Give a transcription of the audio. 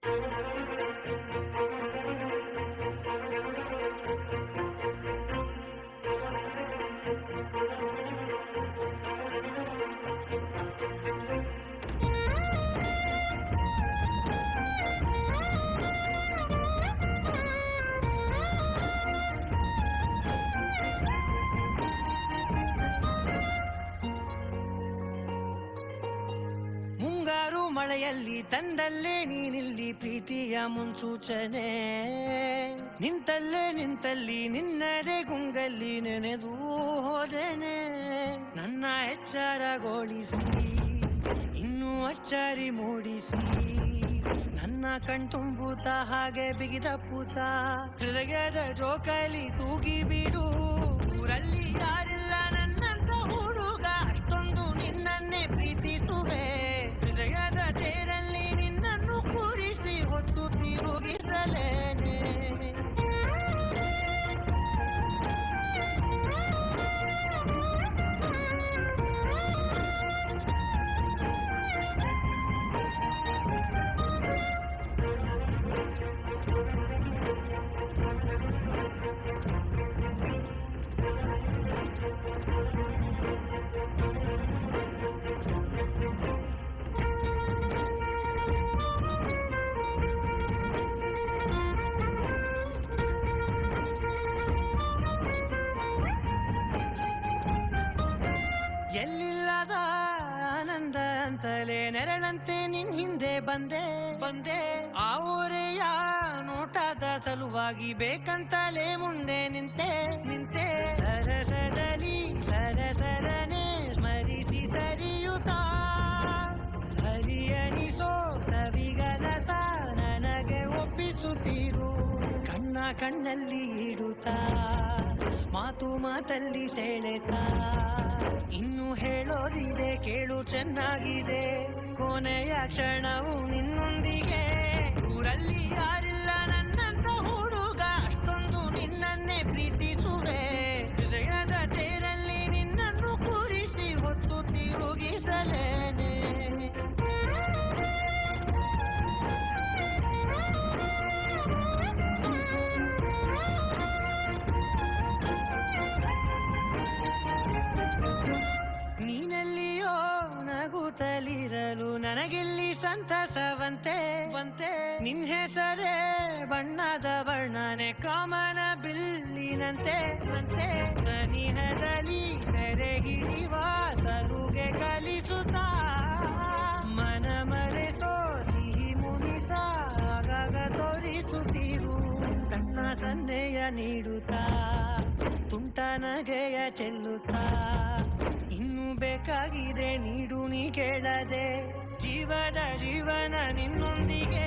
ಮುಂಗಾರು ಮಳೆಯಲ್ಲಿ ತಂದಲ್ಲೇ ನೀನಿಲ್ಲಿ ಪ್ರೀತಿಯ ಮುನ್ಸೂಚನೆ, ನಿಂತಲ್ಲಿ ನಿನ್ನದೇ ಗುಂಗಲ್ಲಿ ನೆನೆದು ಹೋದೆನೆ. ನನ್ನ ಎಚ್ಚರಗೊಳಿಸಿ ಇನ್ನೂ ಅಚ್ಚರಿ ಮೂಡಿಸಿ, ನನ್ನ ಕಣ್ತುಂಬುತ್ತ ಹಾಗೆ ಬಿಗಿದ ಪೂತ ಹೃದಯದ ಜೋಕಾಲಿ ತೂಗಿ ಬಿಡು. ಊರಲ್ಲಿ ಯಾರಿಲ್ಲ ನನ್ನಂತ ಹುಡುಗ, ಅಷ್ಟೊಂದು ನಿನ್ನನ್ನೇ ಪ್ರೀತಿಸುವೆ. ಹೃದಯದ ತೇರಲ್ಲಿ ನಿನ್ನನ್ನು ಕೂರಿಸಿ ಹೊತ್ತು ತಿರುಗಿಸಲೇನೆ. ಎಲ್ಲಿಲ್ಲದ ಆನಂದ ಅಂತಲೇ ನೆರಳಂತೆ ನಿನ್ ಹಿಂದೆ ಬಂದೆ. ಆ ಊರೆಯ ನೋಟದ ಸಲುವಾಗಿ ಬೇಕಂತಲೇ ಮುಂದೆ ನಿಂತೆ. ಸರಸರನೆ ಸ್ಮರಿಸಿ ಸರಿಯುತ್ತಾ, ಸರಿಯನಿಸೋ ಸವಿಗನಸ ನನಗೆ ಒಪ್ಪಿಸುತ್ತೀರು. ಕಣ್ಣಲ್ಲಿ ಇಡುತ್ತಾ, ಮಾತಲ್ಲಿ ಸೆಳೆತಾ, ಇನ್ನು ಹೇಳೋದಿದೆ ಕೇಳು ಚೆನ್ನಾಗಿದೆ. ಕೊನೆಯ ಕ್ಷಣವು ನಿನ್ನೊಂದಿಗೆ. ಊರಲ್ಲಿ ಯಾರಿಲ್ಲ ನನ್ನಂತ ಹುಡುಗ, ಅಷ್ಟೊಂದು ನಿನ್ನನ್ನೇ ಪ್ರೀತಿಸುವೆ. ಹೃದಯದ ತೇರಲ್ಲಿ ನಿನ್ನನ್ನು ಕೂರಿಸಿ ಹೊತ್ತು ತಿರುಗಿಸಲೇನೆ. ನೀನೆಲ್ಲಿಯೋ ನಗುತ್ತಲಿರಲು ನನಗೆಲ್ಲಿ ಸಂತಸವಂತೆ. ನಿನ್ ಹೆಸರೇ ಬಣ್ಣದ ವರ್ಣನೆ ಕಾಮನ ಬಿಲ್ಲಿನಂತೆ. ಸನಿಹದಲ್ಲಿ ಸೆರೆ ಹಿಡಿವ ಸಲುಗೆ ಕಲಿಸುತ್ತಾ, ಮನ ಮರೆಸೋ ಸಿಹಿ ಮುನಿಸ ಆಗಾಗ ತೋರಿಸುತ್ತೀರು. ಸಣ್ಣ ಸನ್ನೆಯ ನೀಡುತ್ತಾ, ತುಂಟ ನಗೆಯ ಚೆಲ್ಲುತ್ತಾ, ಇನ್ನು ಬೇಕಾಗಿದೆ ನೀಡು ನೀ ಕೇಳದೆ. ಜೀವನ ನಿನ್ನೊಂದಿಗೆ.